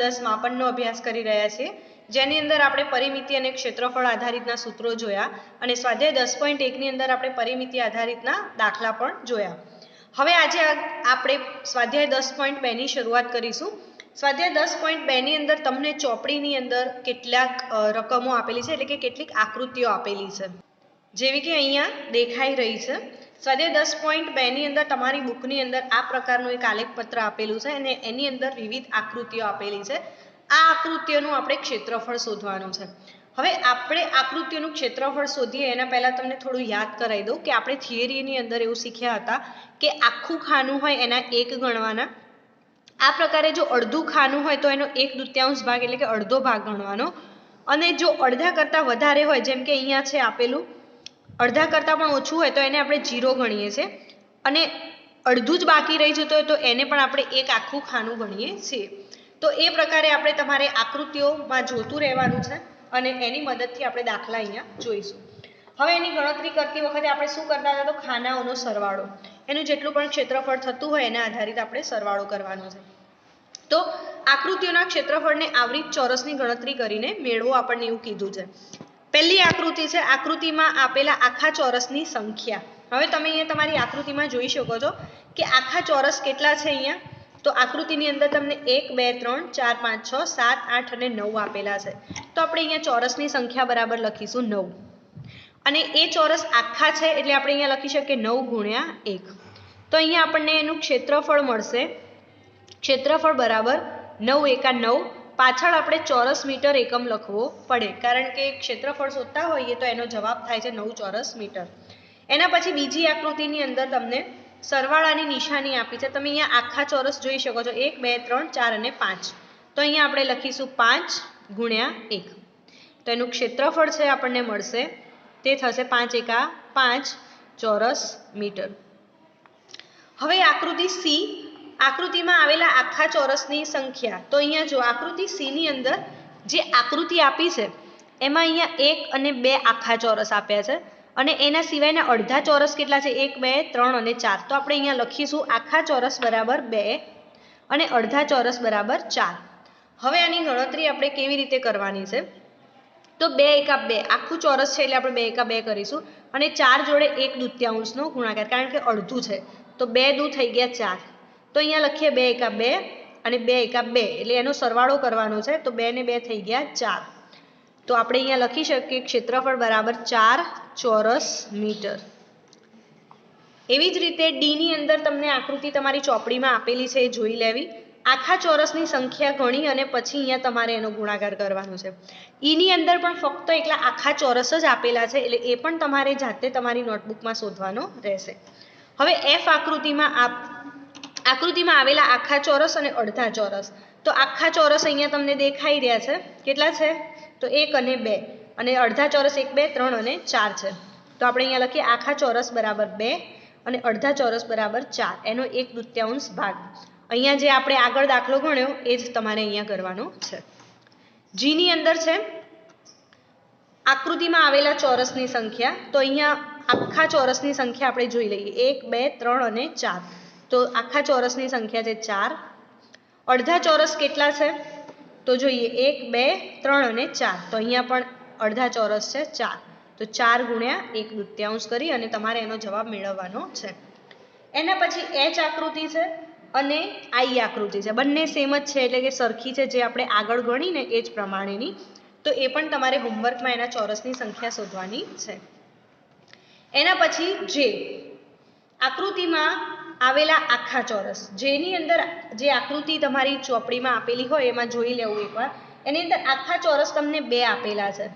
10 માપનનો અભ્યાસ કરી રહ્યા છીએ, જેની અંદર આપણે પરિમિતિ અને ક્ષેત્રફળ આધારિતના સૂત્રો જોયા અને સ્વાધ્યાય 10.1 ની અંદર આપણે પરિમિતિ આધારિતના દાખલા પણ જોયા. હવે આજે આપણે સ્વાધ્યાય 10.2 ની શરૂઆત કરીશું. સ્વાધ્યાય 10.2 ની અંદર તમને ચોપડીની અંદર કેટલાક રકમો આપેલી છે, એટલે કે કેટલીક આકૃતિઓ આપેલી છે, જેવી કે અહીંયા દેખાઈ રહી છે. સ્વાધ્યાય 10.2 ની અંદર તમારી બુકની અંદર આ પ્રકારનું એક આલેખપત્ર આપેલું છે અને એની અંદર વિવિધ આકૃતિઓ આપેલી છે. આ આકૃતિઓનું આપણે ક્ષેત્રફળ શોધવાનું છે. હવે આપણે આકૃતિઓનું ક્ષેત્રફળ શોધીએ એના પહેલાં તમને થોડું યાદ કરાવી દઉં કે આપણે થિયરીની અંદર એવું શીખ્યા હતા કે આખું ખાનું હોય એના 1 ગણવાના. આ પ્રકારે જો અડધું ખાનું હોય તો એનો 1/2 ભાગ એટલે કે અડધો ભાગ ગણવાનો, અને જો અડધા કરતાં વધારે હોય, જેમ કે અહીંયા છે આપેલું અડધા કરતાં પણ ઓછું હોય તો એને આપણે 0 ગણીએ છીએ, અને અડધું જ બાકી રહી જતું હોય તો એને પણ આપણે એક આખું ખાનું ગણીએ છીએ. તો એ પ્રકારે આપણે તમારે આકૃતિઓમાં જોતું રહેવાનું છે અને એની મદદથી આપણે દાખલા અહીંયા જોઈશું. હવે એની ગણતરી કરતી વખતે આપણે શું કરતા હતા, તો ખાનાઓનો સરવાળો, એનું જેટલું પણ ક્ષેત્રફળ થતું હોય એના આધારિત આપણે સરવાળો કરવાનો છે. તો આકૃતિઓના ક્ષેત્રફળને આવરિત ચોરસની ગણતરી કરીને મેળવો આપણને એવું કીધું છે. પહેલી આકૃતિ છે, આકૃતિમાં આપેલા આખા ચોરસની સંખ્યા. હવે તમે અહીંયા તમારી આકૃતિમાં જોઈ શકો છો કે આખા ચોરસ કેટલા છે. અહીંયા તો આકૃતિની અંદર તમને 1 2 3 4 5 6 7 8 અને 9 આપેલા છે. તો આપણે અહીંયા ચોરસની સંખ્યા બરાબર લખીશું 9, અને એ ચોરસ આખા છે એટલે આપણે અહીંયા લખી શકીએ 9 ગુણ્યા 1. તો અહીંયા આપણને એનું ક્ષેત્રફળ મળશે. ક્ષેત્રફળ બરાબર 9 એકા 9. પાછળ આપણે ચોરસ મીટર એકમ લખવો પડે, કારણ કે ક્ષેત્રફળ શોધતા હોઈએ તો એનો જવાબ થાય છે 9 ચોરસ મીટર. એના પછી બીજી આકૃતિની અંદર તમને સરવાળાની નિશાની આપી છે. તમે અહીંયા આખા ચોરસ જોઈ શકો છો, 1 2 3 4 અને 5. તો અહીંયા આપણે લખીશું 5 ગુણ્યા 1. તો એનું ક્ષેત્રફળ છે આપણને મળશે, તે થશે 5 એકા 5 ચોરસ મીટર. હવે આકૃતિ સી, આકૃતિમાં આવેલા આખા ચોરસની સંખ્યા. તો અહીંયા જો આકૃતિ સી ની અંદર જે આકૃતિ આપી છે એમાં અહીંયા 1 અને 2 આખા ચોરસ આપ્યા છે, અને એના સિવાયના અડધા ચોરસ કેટલા છે, 1 2 3 અને 4. તો આપણે અહીંયા લખીશું આખા ચોરસ બરાબર 2 અને અડધા ચોરસ બરાબર 4. હવે આની ગણતરી આપણે કેવી રીતે કરવાની છે, તો 2 એકા 2 આખું ચોરસ છે એટલે આપણે 2 એકા 2 કરીશું, અને 4 જોડે 1/2નો ગુણાકાર, કારણ કે અડધું છે તો 2 દૂ થઈ ગયા 4. તો અહીંયા લખીએ 2 એકા 2 અને 2 એકા 2 એટલે એનો સરવાળો કરવાનો છે. તો 2 ને 2 થઈ ગયા 4. તો આપણે અહીંયા લખી શકીએ ક્ષેત્રફળ બરાબર 4 ચોરસ મીટર. એવી જ રીતે ડી ની અંદર તમને આકૃતિ તમારી ચોપડીમાં આપેલી છે, એ જોઈ લેવી. આખા ચોરસની સંખ્યા ગણી અને પછી અહીંયા તમારે એનો ગુણાકાર કરવાનો છે. ઈ ની અંદર પણ ફક્ત એકલા આખા ચોરસ જ આપેલા છે, એટલે એ પણ તમારે જાતે તમારી નોટબુકમાં શોધવાનો રહેશે. હવે એફ આકૃતિમાં આવેલા આખા ચોરસ અને અડધા ચોરસ. તો આખા ચોરસ અહીંયા તમને દેખાઈ રહ્યા છે, કેટલા છે, તો 1 અને 2, અને અડધા ચોરસ 1 2 3 અને 4 છે. તો આપણે અહીંયા લખીએ આખા ચોરસ બરાબર 2 અને અડધા ચોરસ બરાબર 4, એનો 1/2 ભાગ. અહીંયા જે આપણે આગળ દાખલો ગણ્યો એ જ તમારે અહીંયા કરવાનો છે. જી ની અંદર છે આકૃતિમાં આવેલા ચોરસની સંખ્યા. તો અહીંયા આખા ચોરસની સંખ્યા આપણે જોઈ લઈએ, 1 2 3 અને 4. તો આખા ચોરસની સંખ્યા છે 4. અડધા ચોરસ કેટલા છે, તો જોઈએ 1 2 3 અને 4. તો અહીંયા પણ અડધા ચોરસ છે 4. તો 4 ગુણ્યા 1/2 કરી અને તમારે એનો જવાબ મેળવવાનો છે. એના પછી એચ આકૃતિ છે અને આઈ આકૃતિ છે, બંને સેમ જ છે, એટલે કે સરખી છે, જે આપણે આગળ ગણીને એ જ પ્રમાણેની. તો એ પણ તમારે હોમવર્કમાં એના ચોરસની સંખ્યા શોધવાની છે. એના પછી જે આકૃતિમાં આવેલા આખા ચોરસ, જેની અંદર જે આકૃતિ તમારી ચોપડીમાં આપેલી હોય એમાં જોઈ લેવું એકવાર. એની અંદર આખા ચોરસ તમને 2 આપેલા છે,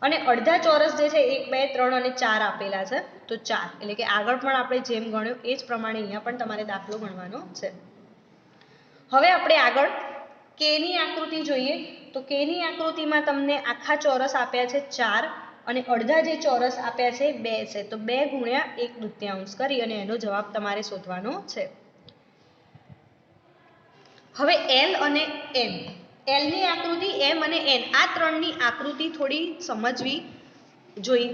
અને અડધા ચોરસ જે છે 1 2 3 અને 4 આપેલા છે. તો 4 એટલે કે આગળ પણ આપણે જેમ ગણ્યું એ જ પ્રમાણે અહીંયા પણ તમારે દાખલો ગણવાનો છે. હવે આપણે આગળ કેની આકૃતિ જોઈએ. તો કેની આકૃતિમાં તમને આખા ચોરસ આપ્યા છે 4 અને અડધા જે ચોરસ આપ્યા છે 2 છે. તો 2 ગુણ્યા 1/2 કરી અને એનો જવાબ તમારે શોધવાનો છે. હવે એલ અને એમ, એલની આકૃતિ, એમ અને એન, આ ત્રણની આકૃતિ થોડી સમજવી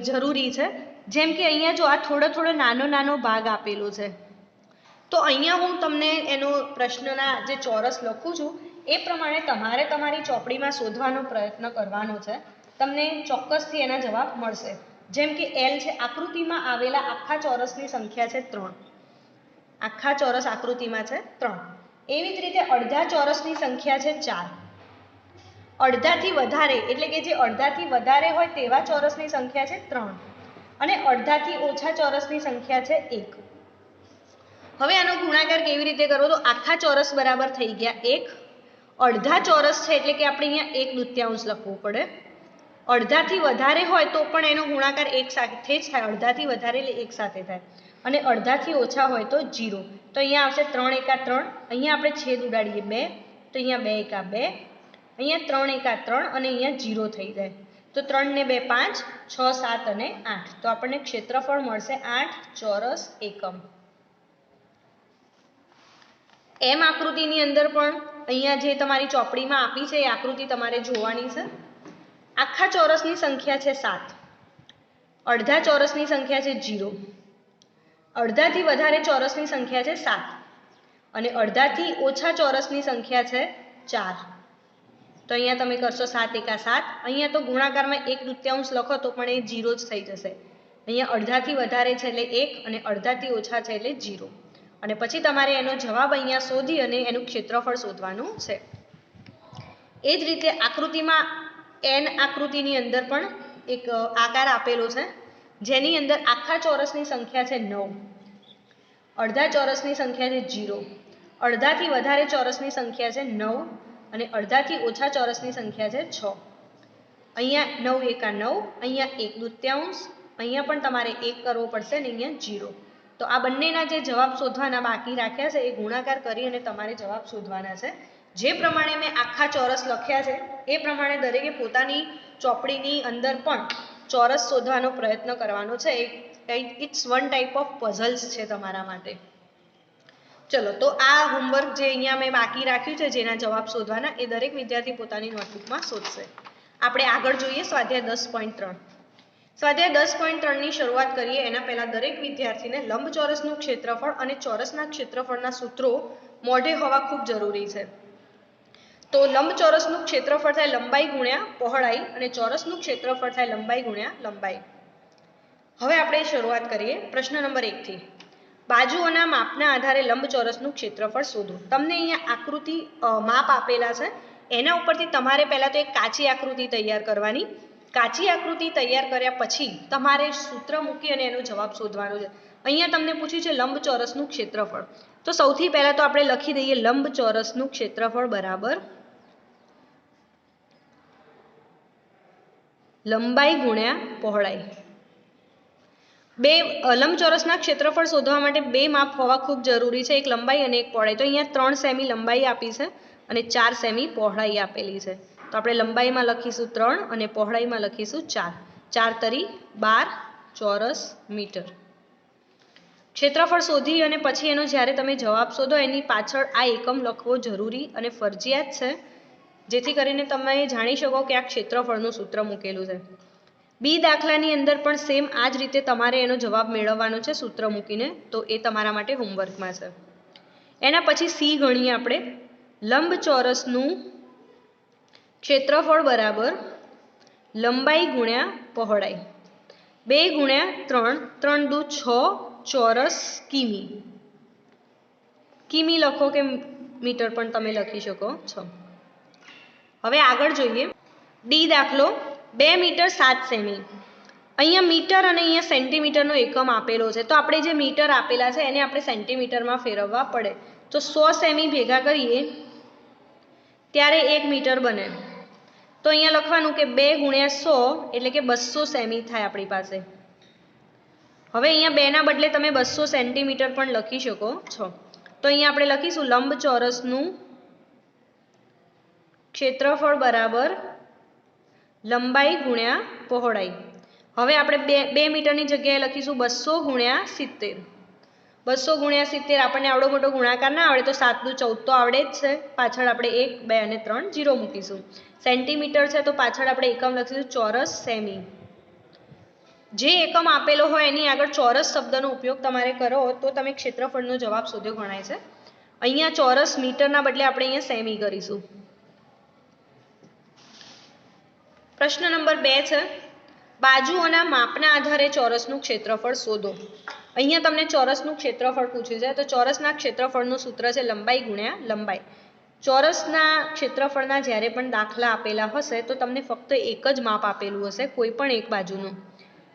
જરૂરી છે. જેમ કે અહીંયા જો આ થોડો નાનો ભાગ આપેલો છે, તો અહીંયા હું તમને એનો પ્રશ્નના જે ચોરસ લખું છું એ પ્રમાણે તમારે તમારી ચોપડીમાં શોધવાનો પ્રયત્ન કરવાનો છે. તમને ચોક્કસથી એના જવાબ મળશે. જેમ કે એલ છે, આકૃતિમાં આવેલા આખા ચોરસની સંખ્યા છે 3. આખા ચોરસ આકૃતિમાં છે 3. એવી જ રીતે અડધા ચોરસની સંખ્યા છે 4. અડધાથી વધારે એટલે કે જે અડધાથી વધારે હોય તેવા ચોરસની સંખ્યા છે 3 અને અડધાથી ઓછા ચોરસની સંખ્યા છે 1. હવે આનો ગુણાકાર કેવી રીતે કરવો? તો આખા ચોરસ બરાબર થઈ ગયા 1. અડધા ચોરસ છે એટલે કે આપણે અહીંયા 1/2 લખવું પડે. અડધાથી વધારે હોય તો પણ એનો ગુણાકાર એક સાથે જ થાય. અડધાથી વધારે એટલે એક સાથે થાય. અને અડધાથી ઓછા હોય તો 0. તો અહીંયા આવશે 3 એકા 3. અહીંયા આપણે છેદ ઉડાડીએ 2. તો અહીંયા 2 એકા 2. અહીંયા 3 એકા 3 અને અહીંયા 0 થઈ જાય. તો 3 ને 2 5, 6, 7 અને 8. તો આપણને ક્ષેત્રફળ મળશે 8 ચોરસ એકમ. એમ આકૃતિની અંદર પણ અહીંયા જે તમારી ચોપડીમાં આપી છે એ આકૃતિ તમારે જોવાની છે. આખા ચોરસની સંખ્યા છે 7. અડધા ચોરસની સંખ્યા છે 0. અડધાથી વધારે ચોરસની સંખ્યા છે 7 અને અડધાથી ઓછા ચોરસની સંખ્યા છે 4. તો અહીંયા તમે કરશો 7 એકા 7. અહીંયા તો ગુણાકારમાં 1/2 લખો તો પણ એ 0 જ થઈ જશે. અહીંયા અડધાથી વધારે છે એટલે 1 અને અડધાથી ઓછા છે એટલે 0. અને પછી તમારે એનો જવાબ અહીંયા શોધી અને એનું ક્ષેત્રફળ શોધવાનું છે. એ જ રીતે આકૃતિમાં એન આકૃતિની અંદર પણ એક આકાર આપેલો છે જેની અંદર આખા ચોરસની સંખ્યા છે 9. અડધા ચોરસની સંખ્યા છે 0. અડધાથી વધારે ચોરસની સંખ્યા છે 9 અને અડધાથી ઓછા ચોરસની સંખ્યા છે 6. અહીંયા 9 એકા 9. અહીંયા 1/2. અહીંયા પણ તમારે 1 કરવો પડશે ને અહીંયા 0. તો આ બંનેના જે જવાબ શોધવાના બાકી રાખ્યા છે એ ગુણાકાર કરી અને તમારે જવાબ શોધવાના છે. જે પ્રમાણે મેં આખા ચોરસ લખ્યા છે એ પ્રમાણે દરેકે પોતાની ચોપડીની અંદર પણ ચોરસ શોધવાનો પ્રયત્ન કરવાનો છે. It's one type of puzzles છે તમારા માટે. ચલો, તો આ હોમવર્ક જે અહીંયા મેં બાકી રાખ્યું છે જેના જવાબ શોધવાના એ દરેક વિદ્યાર્થી પોતાની નોટબુકમાં શોધશે. આપણે આગળ જોઈએ સ્વાધ્યાય 10.3. સ્વાધ્યાય 10.3ની શરૂઆત કરીએ એના પહેલાં દરેક વિદ્યાર્થીને લંબચોરસનું ક્ષેત્રફળ અને ચોરસના ક્ષેત્રફળના સૂત્રો મોઢે હોવા ખૂબ જરૂરી છે. તો લંબચોરસનું ક્ષેત્રફળ થાય લંબાઈ ગુણ્યા પહોળાઈ અને ચોરસનું ક્ષેત્રફળ થાય લંબાઈ ગુણ્યા લંબાઈ. હવે આપણે શરૂઆત કરીએ પ્રશ્ન નંબર 1 થી. બાજુઓના માપના આધારે લંબચોરસનું ક્ષેત્રફળ શોધો. તમને અહીંયા આકૃતિ માપ આપેલા છે એના ઉપરથી તમારે પહેલાં તો એક કાચી આકૃતિ તૈયાર કરવાની. કાચી આકૃતિ તૈયાર કર્યા પછી તમારે સૂત્ર મૂકી અને એનો જવાબ શોધવાનો છે. અહીંયા તમને પૂછ્યું છે લંબચોરસનું ક્ષેત્રફળ. તો સૌથી પહેલાં તો આપણે લખી દઈએ લંબચોરસનું ક્ષેત્રફળ બરાબર લંબાઈ ગુણ્યા પહોળાઈ. લંબચોરસના ક્ષેત્રફળ શોધવા માટે 2 માપ હોવા ખૂબ જરૂરી છે, એક લંબાઈ અને એક પહોળાઈ. તો અહીંયા 3 સેમી લંબાઈ આપી છે અને 4 સેમી પહોળાઈ આપેલી છે. તો આપણે લંબાઈમાં લખીશું 3 અને પહોળાઈમાં લખીશું 4. 4 તરી 12 ચોરસ મીટર. ક્ષેત્રફળ શોધી અને પછી એનો જ્યારે તમે જવાબ શોધો એની પાછળ આ એકમ લખવો જરૂરી અને ફરજિયાત છે, જેથી કરીને તમે જાણી શકો કે આ ક્ષેત્રફળનું સૂત્ર મૂકેલું છે. બી દાખલાની અંદર પણ સેમ આ જ રીતે તમારે એનો જવાબ મેળવવાનો છે સૂત્ર મૂકીને. તો એ તમારા માટે હોમવર્કમાં છે. એના પછી સી ગણીએ આપણે. લંબચોરસનું ક્ષેત્રફળ બરાબર લંબાઈ ગુણ્યા પહોળાઈ. 2 ગુણ્યા 3, 3 દુ 6 ચોરસ કિમી. કિમી લખો કે મીટર પણ તમે લખી શકો છો. હવે આગળ જોઈએ ડી દાખલો. 2 મીટર 7 સેમી. અહીંયા મીટર અને અહીંયા સેન્ટીમીટરનો એકમ આપેલો છે. તો આપણે જે મીટર આપેલા છે એને આપણે સેન્ટીમીટરમાં ફેરવવા પડે. તો 100 સેમી ભેગા કરીએ ત્યારે 1 મીટર બને. તો અહીંયા લખવાનું કે 2 ગુણ્યા 100 એટલે કે 200 સેમી થાય આપણી પાસે. હવે અહીંયા 2ના બદલે તમે 200 સેન્ટીમીટર પણ લખી શકો છો. તો અહીંયા આપણે લખીશું લંબચોરસનું ક્ષેત્રફળ બરાબર લંબાઈ ગુણ્યા પહોળાઈ. હવે આપણે 2 મીટરની જગ્યાએ લખીશું 200 ગુણ્યા 70. 200 ગુણ્યા 70 આપણને આવડો મોટો ગુણાકાર ના આવડે તો 7 દુ 14 તો આવડે જ છે. પાછળ આપણે 1, 2 અને 3 0 મૂકીશું. સેન્ટીમીટર છે તો પાછળ આપણે એકમ લખીશું ચોરસ સેમી. જે એકમ આપેલો હોય એની આગળ ચોરસ શબ્દનો ઉપયોગ તમારે કરો તો તમે ક્ષેત્રફળનો જવાબ શોધ્યો ગણાય છે. અહીંયા ચોરસ મીટરના બદલે આપણે અહીંયા સેમી કરીશું. પ્રશ્ન નંબર 2 છે, બાજુઓના માપના આધારે ચોરસનું ક્ષેત્રફળ શોધો. અહીંયા તમને ચોરસનું ક્ષેત્રફળ પૂછ્યું છે, તો ચોરસના ક્ષેત્રફળનું સૂત્ર છે લંબાઈ ગુણ્યા લંબાઈ. ચોરસના ક્ષેત્રફળના જ્યારે પણ દાખલા આપેલા હશે તો તમને ફક્ત એક જ માપ આપેલું હશે, કોઈ પણ એક બાજુનું.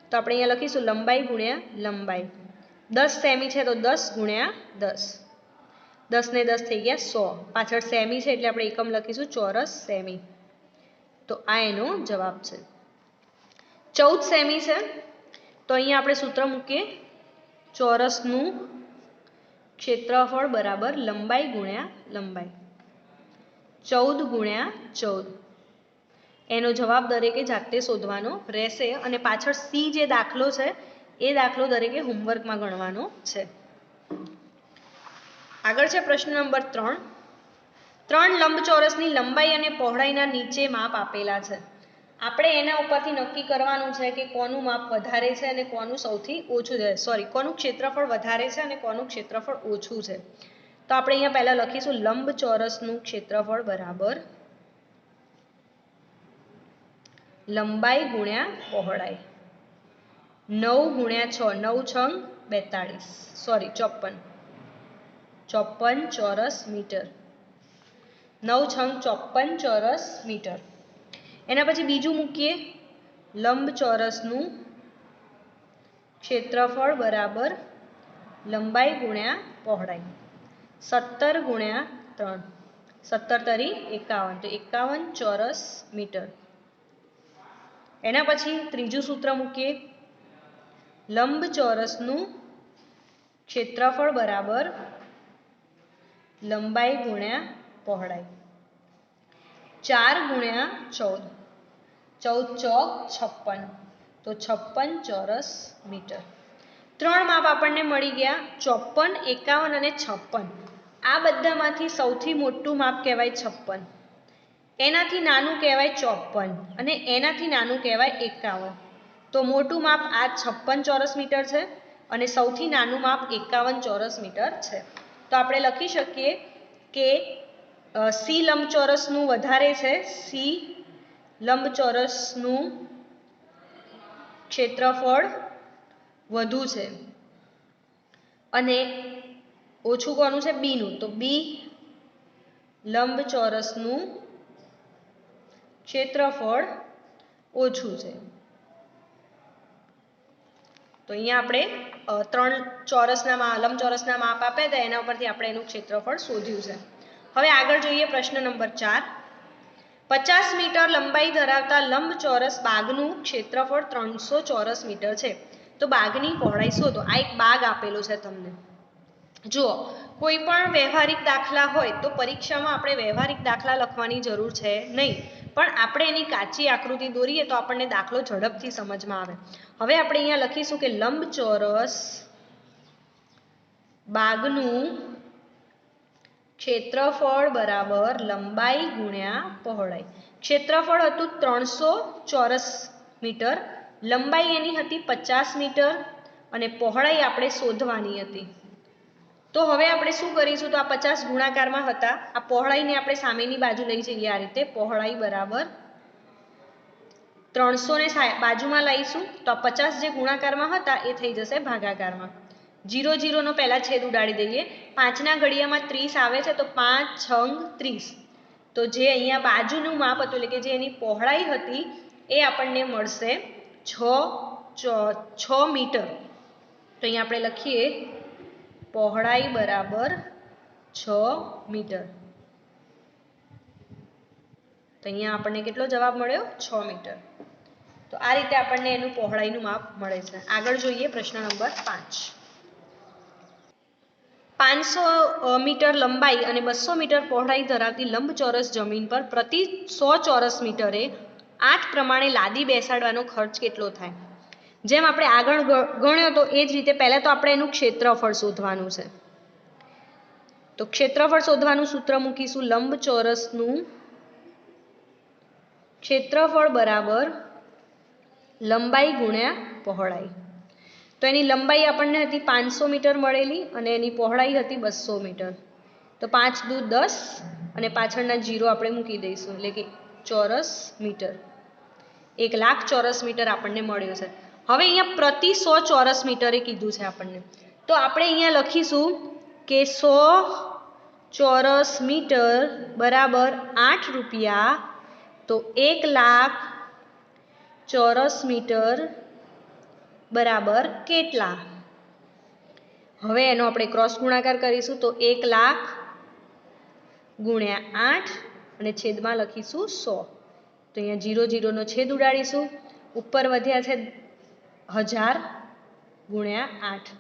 તો આપણે અહીંયા લખીશું લંબાઈ ગુણ્યા લંબાઈ. 10 સેમી છે તો 10 ગુણ્યા 10. 10 ને 10 થઈ ગયા 100. પાછળ સેમી છે એટલે આપણે એકમ લખીશું ચોરસ સેમી. તો આ એનો જવાબ છે. 14 સેમી છે તો અહીંયા આપણે સૂત્ર મૂકીએ, ચોરસનું ક્ષેત્રફળ બરાબર લંબાઈ ગુણ્યા લંબાઈ. 14 ગુણ્યા 14. એનો જવાબ દરેકે જાતે શોધવાનો રહેશે અને પાછળ સી જે દાખલો છે એ દાખલો દરેકે હોમવર્કમાં ગણવાનો છે. આગળ છે પ્રશ્ન નંબર 3. 3 લંબચોરસની લંબાઈ અને પહોળાઈના નીચે માપ આપેલા છે. આપણે એના ઉપરથી નક્કી કરવાનું છે કે કોનું માપ વધારે છે અને કોનું સૌથી ઓછું છે, કોનું ક્ષેત્રફળ વધારે છે અને કોનું ક્ષેત્રફળ ઓછું છે. તો આપણે અહીંયા પહેલા લખીશું લંબચોરસનું ક્ષેત્રફળ બરાબર લંબાઈ ગુણ્યા પહોળાઈ. 9 ગુણ્યા 6, 9 6 42, 54 ચોરસ મીટર. 9 6 54 ચોરસ મીટર. એના પછી બીજું મૂકીએ, લંબચોરસનું ક્ષેત્રફળ બરાબર લંબાઈ ગુણ્યા પહોળાઈ. 17 ગુણ્યા 3, 17 તરી 51, તો 51 ચોરસ મીટર. એના પછી ત્રીજું સૂત્ર મૂકીએ, લંબચોરસનું ક્ષેત્રફળ બરાબર લંબાઈ ગુણ્યા પહોળાઈ. 4 ગુણ્યા 14, 14 ચોક 56, તો 56 ચોરસ મીટર. 3 માપ આપણને મળી ગયા, 54, 51 અને 56. આ બધામાંથી સૌથી મોટું માપ કહેવાય 56, એનાથી નાનું કહેવાય 54 અને એનાથી નાનું કહેવાય 51. તો મોટું માપ આ 56 ચોરસ મીટર છે અને સૌથી નાનું માપ 51 ચોરસ મીટર છે. તો આપણે લખી શકીએ કે સી લંબચોરસનું વધારે છે, સી લંબચોરસનું ક્ષેત્રફળ વધુ છે અને ઓછું કોનું છે, બીનું. તો બી લંબચોરસનું ક્ષેત્રફળ ઓછું છે. તો અહીંયા આપણે 3 લંબચોરસના માપ આપ્યા હતા, એના ઉપરથી આપણે એનું ક્ષેત્રફળ શોધ્યું છે. હવે આગળ જોઈએ પ્રશ્ન નંબર 4. 50 મીટર લંબાઈ ધરાવતા લંબચોરસ બાગનું ક્ષેત્રફળ 300 ચોરસ મીટર છે. તો બાગની પહોળાઈ શોધો. આ એક બાગ આપેલો છે તમને. જુઓ, કોઈ પણ વ્યવહારિક દાખલા હોય તો પરીક્ષામાં આપણે વ્યવહારિક દાખલા લખવાની જરૂર છે નહીં, પણ આપણે એની કાચી આકૃતિ દોરીએ તો આપણને દાખલો ઝડપથી સમજમાં આવે. હવે આપણે અહીંયા લખીશું કે લંબચોરસ બાગનું ક્ષેત્રફળ બરાબર લંબાઈ ગુણ્યા પહોળાઈ. ક્ષેત્રફળ હતું 300 ચોરસ મીટર, લંબાઈ એની હતી 50 મીટર અને પહોળાઈ આપણે શોધવાની હતી. તો હવે આપણે શું કરીશું, તો આ 50 ગુણાકારમાં હતા, આ પહોળાઈને આપણે સામેની બાજુ લઈ જઈએ. આ રીતે પહોળાઈ બરાબર 300 ને બાજુમાં લાવીશું તો આ 50 જે ગુણાકારમાં હતા એ થઈ જશે ભાગાકારમાં. 0 0 નો પહેલા છેદ ઉડાડી દઈએ. 5 ના ઘડિયામાં 30 આવે છે તો 5 6 30. તો જે અહીંયા બાજુનું માપ હતું એટલે કે જે એની પહોળાઈ હતી એ આપણને મળશે 6 મીટર. તો અહીંયા આપણે લખીએ પહોળાઈ બરાબર 6 મીટર. તો અહીંયા આપણને કેટલો જવાબ મળ્યો, 6 મીટર. તો આ રીતે આપણને એનું પહોળાઈનું માપ મળે છે. આગળ જોઈએ પ્રશ્ન નંબર 5. 500 મીટર લંબાઈ અને 200 મીટર પહોળાઈ ધરાવતી લંબચોરસ જમીન પર પ્રતિ 100 ચોરસ મીટરે 8 પ્રમાણે લાદી બેસાડવાનો ખર્ચ કેટલો થાય? જેમ આપણે આગળ ગણ્યો તો એ જ રીતે પહેલા તો આપણે એનું ક્ષેત્રફળ શોધવાનું છે. તો ક્ષેત્રફળ શોધવાનું સૂત્ર મૂકીશું, લંબચોરસનું ક્ષેત્રફળ બરાબર લંબાઈ ગુણ્યા પહોળાઈ. તો એની લંબાઈ આપણને હતી 500 મીટર મળેલી અને એની પહોળાઈ હતી 200 મીટર. તો 5 દુ 10 અને પાછળના 0 આપણે મૂકી દઈશું, એટલે કે ચોરસ મીટર. 1,00,000 ચોરસ મીટર આપણને મળ્યો છે. હવે અહીંયા પ્રતિ 100 ચોરસ મીટરે કીધું છે આપણને, તો આપણે અહીંયા લખીશું કે 100 ચોરસ મીટર બરાબર 8 રૂપિયા. તો 1,00,000 ચોરસ મીટર બરાબર કેટલા? હવે એનો આપણે ક્રોસ ગુણાકાર કરીશું, તો 1,00,000 ગુણ્યા 8 અને છેદમાં લખીશું 100. તો અહીંયા 0 0 નો છેદ ઉડાડીશું, ઉપર વધ્યા છે 1000 ગુણ્યા 8.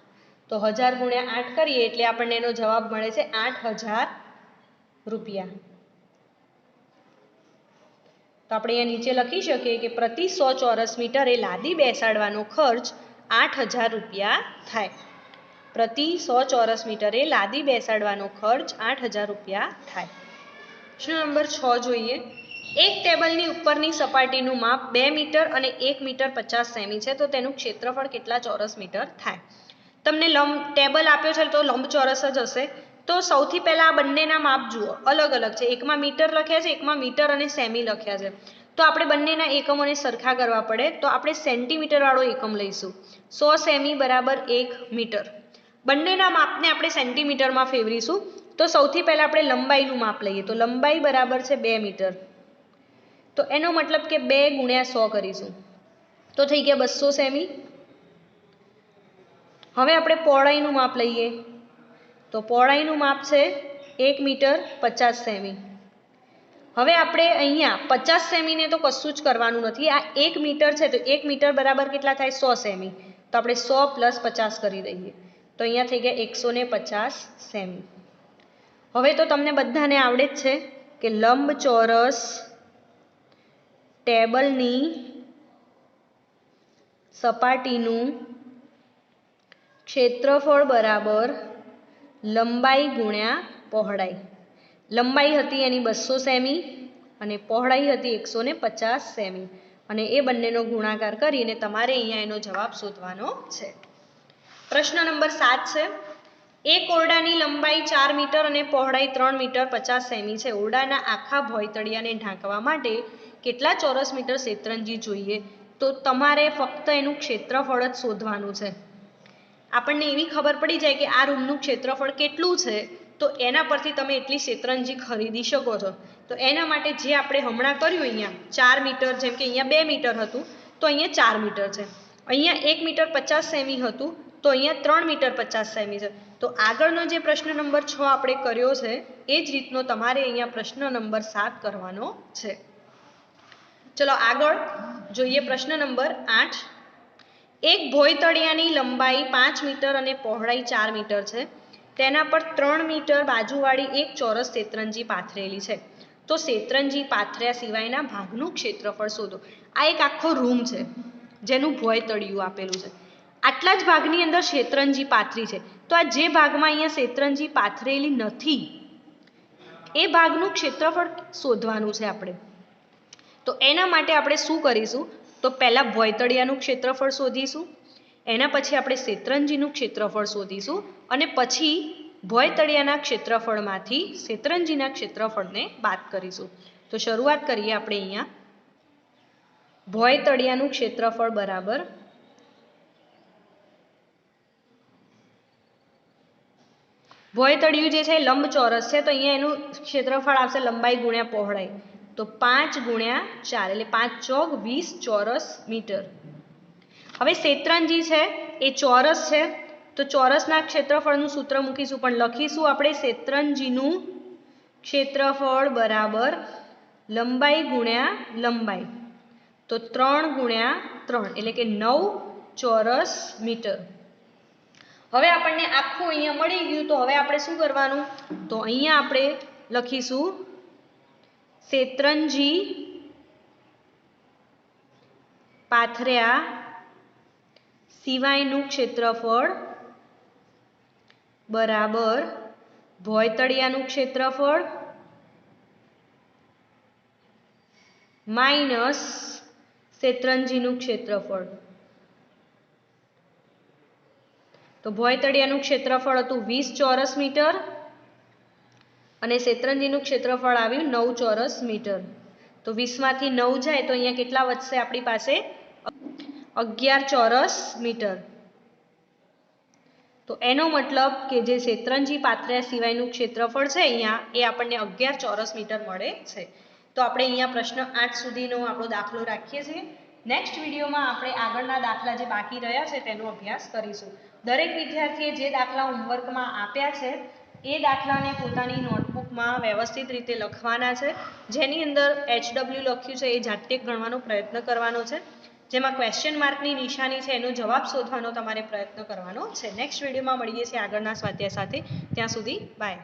તો 1000 ગુણ્યા 8 કરીએ એટલે આપણને એનો જવાબ મળે છે 8,000 રૂપિયા. તો આપણે અહીંયા નીચે લખી શકીએ કે પ્રતિ 100 ચોરસ મીટરે લાદી બેસાડવાનો ખર્ચ 8,000 રૂપિયા થાય. પ્રતિ 100 ચોરસ મીટરે લાદી બેસાડવાનો ખર્ચ 8,000 રૂપિયા થાય. પ્રશ્ન નંબર 6 જોઈએ. એક ટેબલની ઉપરની સપાટીનું માપ 2 મીટર અને 1 મીટર 50 સેમી છે, તો તેનું ક્ષેત્રફળ કેટલા ચોરસ મીટર થાય? તમને ટેબલ આપ્યો છે તો લંબચોરસ જ હશે. તો સૌથી પહેલા આ બંનેના માપ જુઓ, અલગ અલગ છે. એકમાં મીટર લખ્યા છે, એકમાં મીટર અને સેમી લખ્યા છે. તો આપણે બંનેના એકમોને સરખા કરવા પડે, તો આપણે સેન્ટીમીટર વાળો એકમ લઈશું. 100 સેમી બરાબર 1 મીટર. બંનેના માપને આપણે સેન્ટીમીટરમાં ફેરવીશું. તો સૌથી પહેલા આપણે લંબાઈનું માપ લઈએ, તો લંબાઈ બરાબર છે 2 મીટર. તો એનો મતલબ કે 2 ગુણ્યા 100 કરીશું, તો થઈ ગયા 200 સેમી. હવે આપણે પહોળાઈનું માપ લઈએ, તો પહોળાઈનું માપ છે 1 મીટર 50 સેમી. હવે આપણે અહીંયા 50 સેમીને તો કશું જ કરવાનું નથી, આ 1 મીટર છે, તો 1 મીટર બરાબર કેટલા થાય? 100 સેમી. તો આપણે 100 + 50 કરી દઈએ, તો અહીંયા થઈ ગયા 150 સેમી. હવે તો તમને બધાને આવડે જ છે કે લંબચોરસ ટેબલની સપાટીનું ક્ષેત્રફળ બરાબર લંબાઈ ગુણ્યા પહોળાઈ. લંબાઈ હતી એની 200 સેમી અને પહોળાઈ હતી 150 સેમી, અને એ બંનેનો ગુણાકાર કરીને તમારે અહીંયા એનો જવાબ શોધવાનો છે. પ્રશ્ન નંબર 7 છે. એક ઓરડાની લંબાઈ 4 મીટર અને પહોળાઈ 3 મીટર 50 સેમી છે. ઓરડાના આખા ભોંયતળિયાને ઢાંકવા માટે કેટલા ચોરસ મીટર શેતરંજી જોઈએ? તો તમારે ફક્ત એનું ક્ષેત્રફળ જ શોધવાનું છે. આપણને એવી ખબર પડી જાય કે આ રૂમનું ક્ષેત્રફળ કેટલું છે, તો એના પરથી તમે એટલી શેતરંજી ખરીદી શકો છો. તો એના માટે જે આપણે હમણાં કર્યું, અહીંયા 4 મીટર, જેમ કે અહીંયા 2 મીટર હતું તો અહીંયા 4 મીટર છે. અહીંયા 1 મીટર 50 સેમી હતું તો અહીંયા 3 મીટર 50 સેમી છે. તો આગળનો જે પ્રશ્ન નંબર 6 આપણે કર્યો છે એ જ રીતનો તમારે અહીંયા પ્રશ્ન નંબર 7 કરવાનો છે. ચલો આગળ જોઈએ પ્રશ્ન નંબર 8. એક ભોંયતળિયાની લંબાઈ 5 મીટર અને પહોળાઈ 4 મીટર છે. તેના પર 3 મીટર બાજુવાળી એક ચોરસ શેતરંજી પાથરેલી છે. તો શેતરંજી પાથર્યા સિવાયના ભાગનું ક્ષેત્રફળ શોધો. આ એક આખો રૂમ છે જેનું ભોંયતળિયું આપેલું છે. આટલા જ ભાગની અંદર શેતરંજી પાથરી છે. તો આ જે ભાગમાં અહીંયા શેતરંજી પાથરેલી નથી એ ભાગનું ક્ષેત્રફળ શોધવાનું છે આપણે. તો એના માટે આપણે શું કરીશું? તો પહેલાં ભોંયતળિયાનું ક્ષેત્રફળ શોધીશું, એના પછી આપણે શેતરંજીનું ક્ષેત્રફળ શોધીશું, અને પછી ભોંયતળિયાના ક્ષેત્રફળમાંથી શેતરંજીના ક્ષેત્રફળને બાદ કરીશું. તો શરૂઆત કરીએ આપણે અહીંયા. ભોંયતળિયાનું ક્ષેત્રફળ બરાબર ભોંયતળિયું જે છે લંબચોરસ છે, તો અહીંયા એનું ક્ષેત્રફળ આવશે લંબાઈ ગુણ્યા પહોળાઈ. તો 5 ગુણ્યા 4 એટલે 5 ચોક 20 ચોરસ મીટર. હવે શેતરંજી છે એ ચોરસ છે, તો ચોરસના ક્ષેત્રફળનું સૂત્ર મૂકીશું, પણ લખીશું આપણે શેતરંજીનું ક્ષેત્રફળ બરાબર લંબાઈ ગુણ્યા લંબાઈ. તો 3 ગુણ્યા 3 એટલે કે 9 ચોરસ મીટર. હવે આપણને આખું અહીંયા મળી ગયું, તો હવે આપણે શું કરવાનું? તો અહીંયા આપણે લખીશું શેતરંજી પાથર્યા સિવાયનું ક્ષેત્રફળ બરાબર ભોંયતળિયાનું ક્ષેત્રફળ માઇનસ શેતરંજીનું ક્ષેત્રફળ. તો ભોંયતળિયાનું ક્ષેત્રફળ હતું 20 ચોરસ મીટર અને શેત્રુંજીનું ક્ષેત્રફળ આવ્યું 9 ચોરસ મીટર. તો 20માંથી 9 જાય તો અહીંયા કેટલા વધશે આપણી પાસે? 11 ચોરસ મીટર. તો એનો મતલબ કે જે શેત્રુંજી પાથર્યા સિવાયનું ક્ષેત્રફળ છે અહીંયા એ આપણને 11 ચોરસ મીટર મળે છે. તો આપણે અહીંયા પ્રશ્ન 8 સુધીનો આપણો દાખલો રાખીએ છીએ. નેક્સ્ટ વિડીયોમાં આપણે આગળના દાખલા જે બાકી રહ્યા છે તેનો અભ્યાસ કરીશું. દરેક વિદ્યાર્થીએ જે દાખલા હોમવર્કમાં આપ્યા છે એ દાખલાને પોતાની નોટબુકમાં વ્યવસ્થિત રીતે લખવાના છે. જેની અંદર HW લખ્યું છે એ જાતે ગણવાનો પ્રયત્ન કરવાનો છે. જેમાં ક્વેશ્ચન માર્કની નિશાની છે એનો જવાબ શોધવાનો તમારે પ્રયત્ન કરવાનો છે. નેક્સ્ટ વિડીયોમાં મળીએ છીએ આગળના સ્વાધ્યાય સાથે. ત્યાં સુધી બાય.